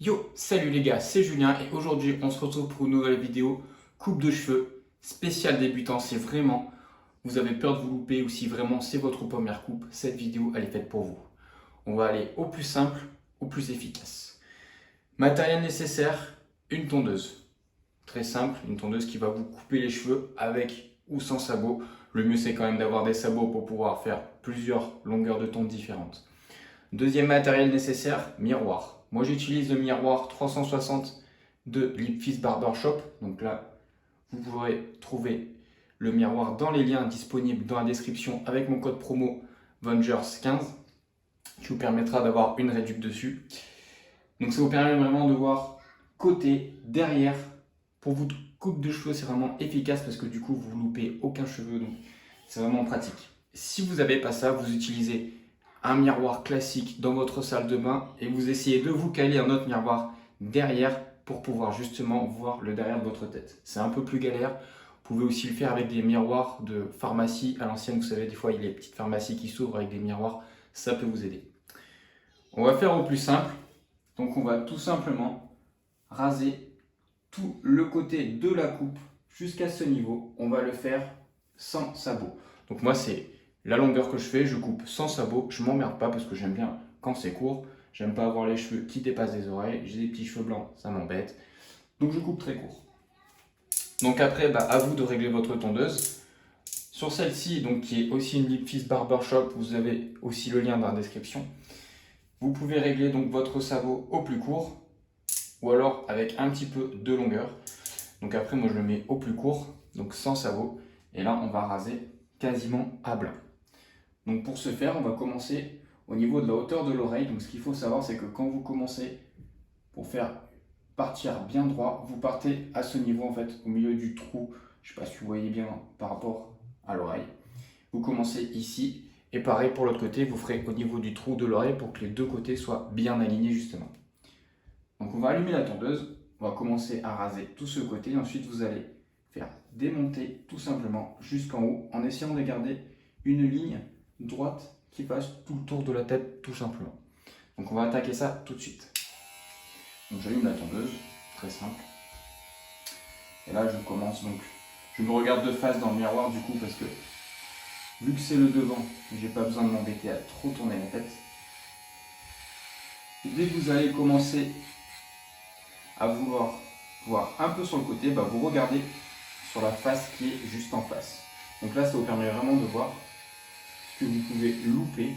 Yo, salut les gars, c'est Julien et aujourd'hui on se retrouve pour une nouvelle vidéo coupe de cheveux spécial débutant. Si vraiment vous avez peur de vous louper ou si vraiment c'est votre première coupe, cette vidéo elle est faite pour vous. On va aller au plus simple, au plus efficace. Matériel nécessaire, une tondeuse. Très simple, une tondeuse qui va vous couper les cheveux avec ou sans sabots. Le mieux c'est quand même d'avoir des sabots pour pouvoir faire plusieurs longueurs de tonde différentes. Deuxième matériel nécessaire, miroir. Moi j'utilise le miroir 360 de Lipfis Barbershop. Donc là, vous pourrez trouver le miroir dans les liens disponibles dans la description avec mon code promo Vengers15 qui vous permettra d'avoir une réduction dessus. Donc ça vous permet vraiment de voir côté, derrière. Pour vous coupe de cheveux, c'est vraiment efficace parce que du coup vous ne loupez aucun cheveu. Donc c'est vraiment pratique. Si vous n'avez pas ça, vous utilisez un miroir classique dans votre salle de bain et vous essayez de vous caler un autre miroir derrière pour pouvoir justement voir le derrière de votre tête. C'est un peu plus galère. Vous pouvez aussi le faire avec des miroirs de pharmacie à l'ancienne. Vous savez, des fois, il y a les petites pharmacies qui s'ouvrent avec des miroirs. Ça peut vous aider. On va faire au plus simple. Donc, on va tout simplement raser tout le côté de la coupe jusqu'à ce niveau. On va le faire sans sabot. Donc, moi, c'est la longueur que je fais, je coupe sans sabot, je m'emmerde pas parce que j'aime bien quand c'est court. J'aime pas avoir les cheveux qui dépassent des oreilles. J'ai des petits cheveux blancs, ça m'embête. Donc je coupe très court. Donc après, à vous de régler votre tondeuse. Sur celle-ci, donc qui est aussi une Lipfis Barbershop, vous avez aussi le lien dans la description. Vous pouvez régler donc votre sabot au plus court ou alors avec un petit peu de longueur. Donc après, moi je le mets au plus court, donc sans sabot. Et là, on va raser quasiment à blanc. Donc pour ce faire, on va commencer au niveau de la hauteur de l'oreille. Donc ce qu'il faut savoir, c'est que quand vous commencez pour faire partir bien droit, vous partez à ce niveau en fait, au milieu du trou. Je ne sais pas si vous voyez bien par rapport à l'oreille. Vous commencez ici et pareil pour l'autre côté, vous ferez au niveau du trou de l'oreille pour que les deux côtés soient bien alignés justement. Donc on va allumer la tondeuse, on va commencer à raser tout ce côté et ensuite vous allez faire démonter tout simplement jusqu'en haut en essayant de garder une ligne droite qui passe tout le tour de la tête tout simplement. Donc on va attaquer ça tout de suite. Donc j'allume la tondeuse, très simple. Et là je commence donc, je me regarde de face dans le miroir du coup parce que vu que c'est le devant, j'ai pas besoin de m'embêter à trop tourner la tête. Et dès que vous allez commencer à vouloir voir un peu sur le côté, vous regardez sur la face qui est juste en face. Donc là ça vous permet vraiment de voir que vous pouvez louper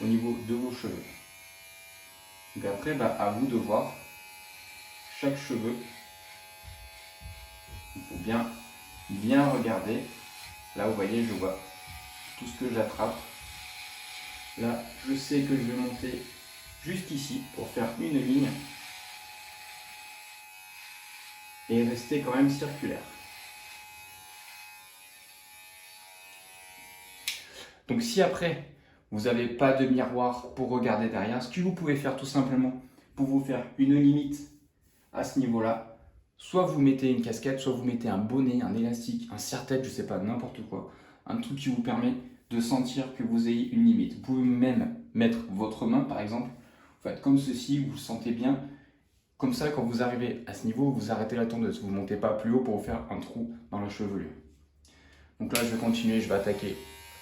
au niveau de vos cheveux. Donc après, à vous de voir chaque cheveu. Il faut bien regarder. Là, vous voyez, je vois tout ce que j'attrape. Là, je sais que je vais monter jusqu'ici pour faire une ligne et rester quand même circulaire. Donc si après, vous n'avez pas de miroir pour regarder derrière, ce que vous pouvez faire tout simplement pour vous faire une limite à ce niveau-là, soit vous mettez une casquette, soit vous mettez un bonnet, un élastique, un serre-tête, je ne sais pas, n'importe quoi. Un truc qui vous permet de sentir que vous ayez une limite. Vous pouvez même mettre votre main, par exemple, vous faites comme ceci, vous le sentez bien. Comme ça, quand vous arrivez à ce niveau, vous arrêtez la tondeuse. Vous ne montez pas plus haut pour vous faire un trou dans la chevelure. Donc là, je vais continuer, je vais attaquer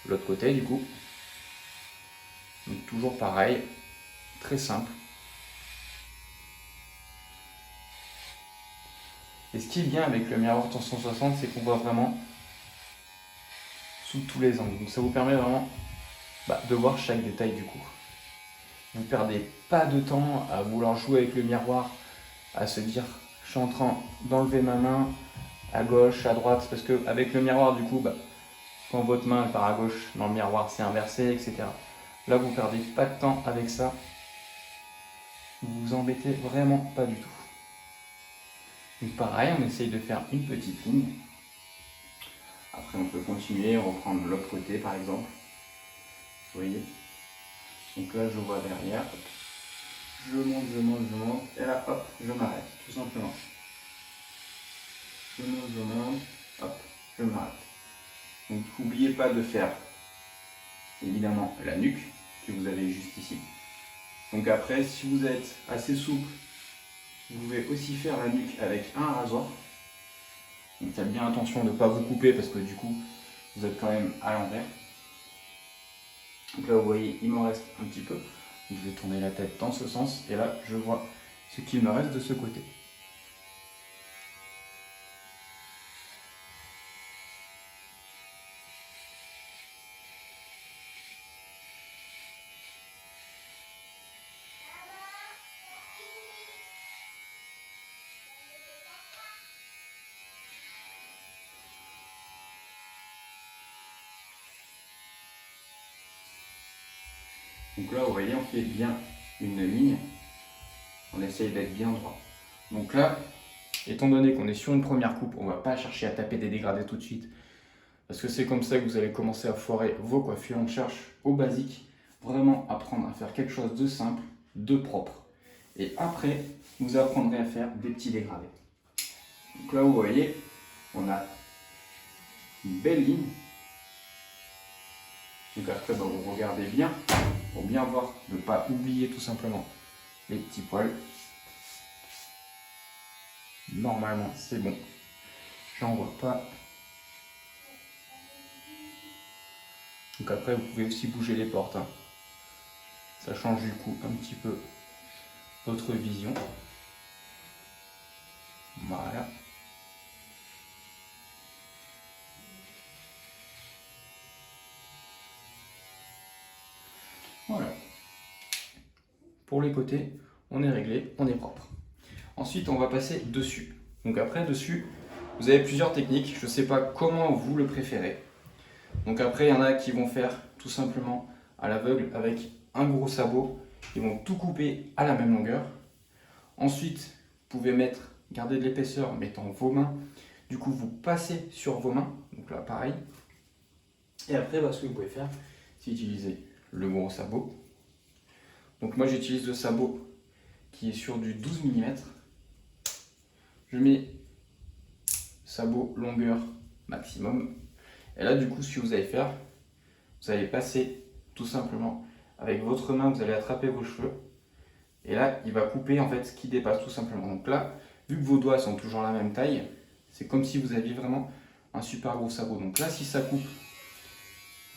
l'autre côté du coup. Donc toujours pareil, très simple. Et ce qui est bien avec le miroir 360, c'est qu'on voit vraiment sous tous les angles. Donc ça vous permet vraiment de voir chaque détail du coup. Vous ne perdez pas de temps à vouloir jouer avec le miroir, à se dire je suis en train d'enlever ma main à gauche, à droite, parce qu'avec le miroir du coup, quand votre main part à gauche dans le miroir, c'est inversé, etc. Là, vous ne perdez pas de temps avec ça. Vous vous embêtez vraiment pas du tout. Donc pareil, on essaye de faire une petite ligne. Après, on peut continuer, reprendre l'autre côté par exemple. Vous voyez? Donc là, je vois derrière. Je monte. Et là, hop, je m'arrête, tout simplement. Je monte, hop, je m'arrête. Donc n'oubliez pas de faire évidemment la nuque que vous avez juste ici. Donc après, si vous êtes assez souple, vous pouvez aussi faire la nuque avec un rasoir. Donc faites bien attention de ne pas vous couper parce que du coup, vous êtes quand même à l'envers. Donc là, vous voyez, il m'en reste un petit peu. Donc, je vais tourner la tête dans ce sens et là, je vois ce qu'il me reste de ce côté. Donc là, vous voyez, on fait bien une ligne. On essaye d'être bien droit. Donc là, étant donné qu'on est sur une première coupe, on ne va pas chercher à taper des dégradés tout de suite. Parce que c'est comme ça que vous allez commencer à foirer vos coiffures. On cherche au basique, vraiment apprendre à faire quelque chose de simple, de propre. Et après, vous apprendrez à faire des petits dégradés. Donc là, vous voyez, on a une belle ligne. Donc après, vous regardez bien pour bien voir, ne pas oublier tout simplement les petits poils. Normalement, c'est bon. J'en vois pas. Donc après, vous pouvez aussi bouger les portes. Hein. Ça change du coup un petit peu votre vision. Voilà. Voilà. Pour les côtés, on est réglé, on est propre. Ensuite, on va passer dessus. Donc après, dessus, vous avez plusieurs techniques. Je ne sais pas comment vous le préférez. Donc après, il y en a qui vont faire tout simplement à l'aveugle avec un gros sabot. Ils vont tout couper à la même longueur. Ensuite, vous pouvez garder de l'épaisseur en mettant vos mains. Du coup, vous passez sur vos mains. Donc là, pareil. Et après, ce que vous pouvez faire, c'est utiliser le gros sabot. Donc moi, j'utilise le sabot qui est sur du 12 mm. Je mets sabot longueur maximum. Et là, du coup, ce que vous allez faire, vous allez passer tout simplement avec votre main, vous allez attraper vos cheveux. Et là, il va couper en fait ce qui dépasse tout simplement. Donc là, vu que vos doigts sont toujours la même taille, c'est comme si vous aviez vraiment un super gros sabot. Donc là, si ça coupe,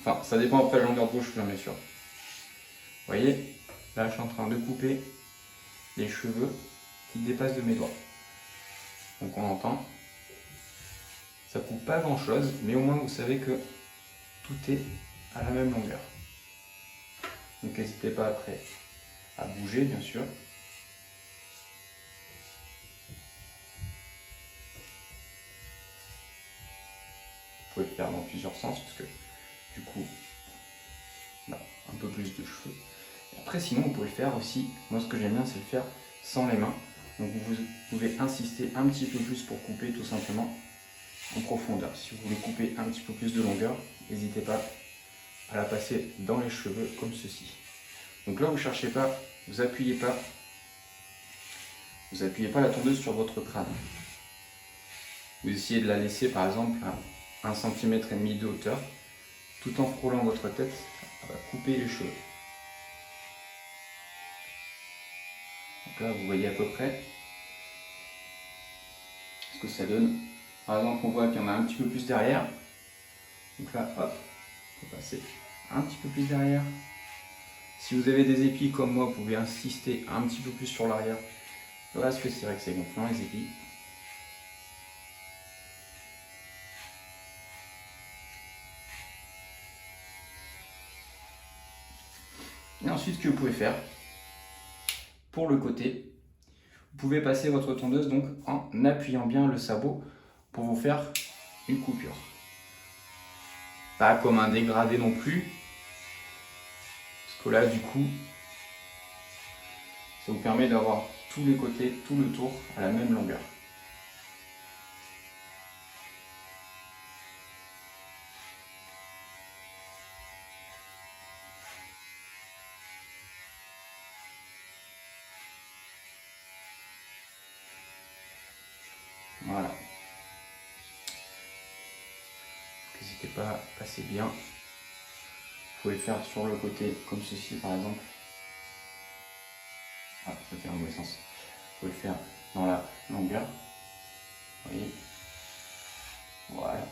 enfin, ça dépend après la longueur de vos cheveux, bien sûr. Vous voyez, là, je suis en train de couper les cheveux qui dépassent de mes doigts. Donc on entend. Ça coupe pas grand chose, mais au moins vous savez que tout est à la même longueur. Donc n'hésitez pas après à bouger, bien sûr. Vous pouvez le faire dans plusieurs sens parce que du coup, on a un peu plus de cheveux. Et après, sinon, vous pouvez le faire aussi. Moi, ce que j'aime bien, c'est le faire sans les mains. Donc vous pouvez insister un petit peu plus pour couper tout simplement en profondeur. Si vous voulez couper un petit peu plus de longueur, n'hésitez pas à la passer dans les cheveux comme ceci. Donc là, vous ne cherchez pas, vous appuyez pas la tondeuse sur votre crâne. Vous essayez de la laisser par exemple à 1,5 cm de hauteur, tout en frôlant votre tête, ça va couper les cheveux. Donc là, vous voyez à peu près ce que ça donne. Par exemple, on voit qu'il y en a un petit peu plus derrière. Donc là, hop, on va passer un petit peu plus derrière. Si vous avez des épis comme moi, vous pouvez insister un petit peu plus sur l'arrière. Parce que c'est vrai que c'est gonflant les épis. Et ensuite, ce que vous pouvez faire, pour le côté, vous pouvez passer votre tondeuse donc en appuyant bien le sabot pour vous faire une coupure. Pas comme un dégradé non plus, parce que là du coup, ça vous permet d'avoir tous les côtés, tout le tour à la même longueur. Voilà. N'hésitez pas à passer bien. Vous pouvez faire sur le côté comme ceci par exemple. Ah, ça fait dans le mauvais sens. Vous pouvez le faire dans la longueur. Vous voyez. Voilà.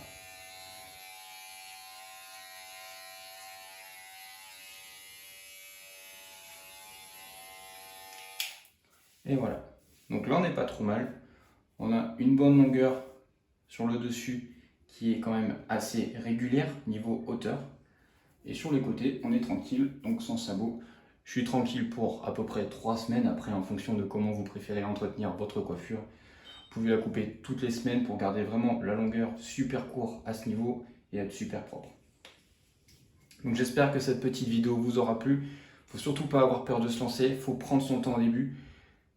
Et voilà. Donc là, on n'est pas trop mal. On a une bonne longueur sur le dessus qui est quand même assez régulière niveau hauteur. Et sur les côtés, on est tranquille, donc sans sabot. Je suis tranquille pour à peu près 3 semaines. Après, en fonction de comment vous préférez entretenir votre coiffure, vous pouvez la couper toutes les semaines pour garder vraiment la longueur super courte à ce niveau et être super propre. Donc j'espère que cette petite vidéo vous aura plu. Il ne faut surtout pas avoir peur de se lancer, il faut prendre son temps au début.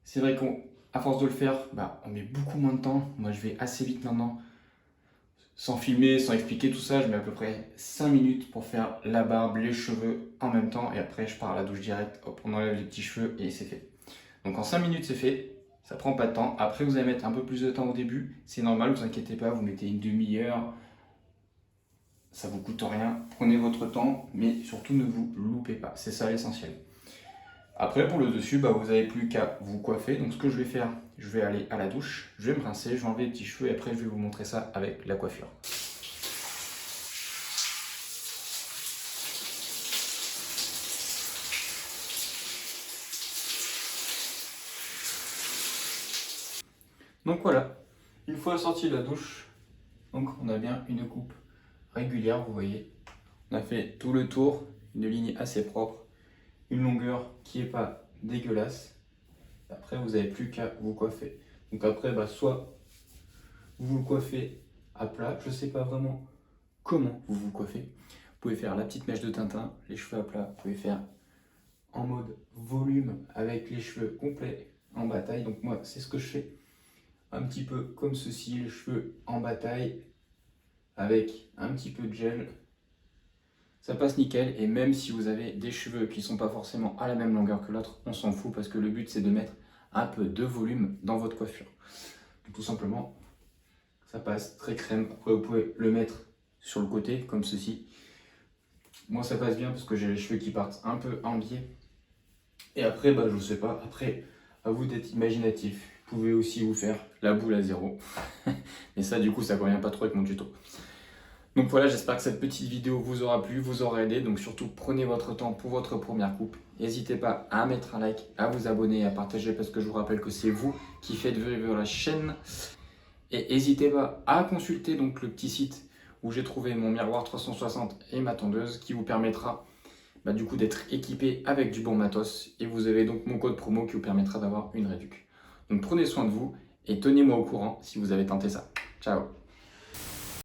C'est vrai qu'à force de le faire, on met beaucoup moins de temps. Moi je vais assez vite maintenant. Sans filmer, sans expliquer tout ça, je mets à peu près 5 minutes pour faire la barbe, les cheveux en même temps. Et après je pars à la douche directe, hop, on enlève les petits cheveux et c'est fait. Donc en 5 minutes c'est fait, ça prend pas de temps. Après vous allez mettre un peu plus de temps au début, c'est normal, vous inquiétez pas, vous mettez une demi-heure. Ça vous coûte rien, prenez votre temps, mais surtout ne vous loupez pas, c'est ça l'essentiel. Après pour le dessus, vous n'avez plus qu'à vous coiffer. Donc ce que je vais faire, je vais aller à la douche, je vais me rincer, je vais enlever les petits cheveux et après je vais vous montrer ça avec la coiffure. Donc voilà, une fois sorti de la douche, donc on a bien une coupe régulière, vous voyez. On a fait tout le tour, une ligne assez propre, une longueur qui n'est pas dégueulasse. Après, vous n'avez plus qu'à vous coiffer. Donc après, soit vous vous coiffez à plat, je ne sais pas vraiment comment vous vous coiffez. Vous pouvez faire la petite mèche de Tintin, les cheveux à plat, vous pouvez faire en mode volume avec les cheveux complets en bataille. Donc moi, c'est ce que je fais. Un petit peu comme ceci, les cheveux en bataille avec un petit peu de gel. Ça passe nickel et même si vous avez des cheveux qui ne sont pas forcément à la même longueur que l'autre, on s'en fout parce que le but c'est de mettre un peu de volume dans votre coiffure. Donc, tout simplement, ça passe très crème. Après vous pouvez le mettre sur le côté comme ceci. Moi ça passe bien parce que j'ai les cheveux qui partent un peu en biais. Et après, je ne sais pas, après à vous d'être imaginatif. Vous pouvez aussi vous faire la boule à zéro. Mais ça du coup ça ne convient pas trop avec mon tuto. Donc voilà, j'espère que cette petite vidéo vous aura plu, vous aura aidé. Donc surtout, prenez votre temps pour votre première coupe. N'hésitez pas à mettre un like, à vous abonner et à partager parce que je vous rappelle que c'est vous qui faites vivre la chaîne. Et n'hésitez pas à consulter donc le petit site où j'ai trouvé mon miroir 360 et ma tondeuse qui vous permettra du coup d'être équipé avec du bon matos. Et vous avez donc mon code promo qui vous permettra d'avoir une réduction. Donc prenez soin de vous et tenez-moi au courant si vous avez tenté ça. Ciao!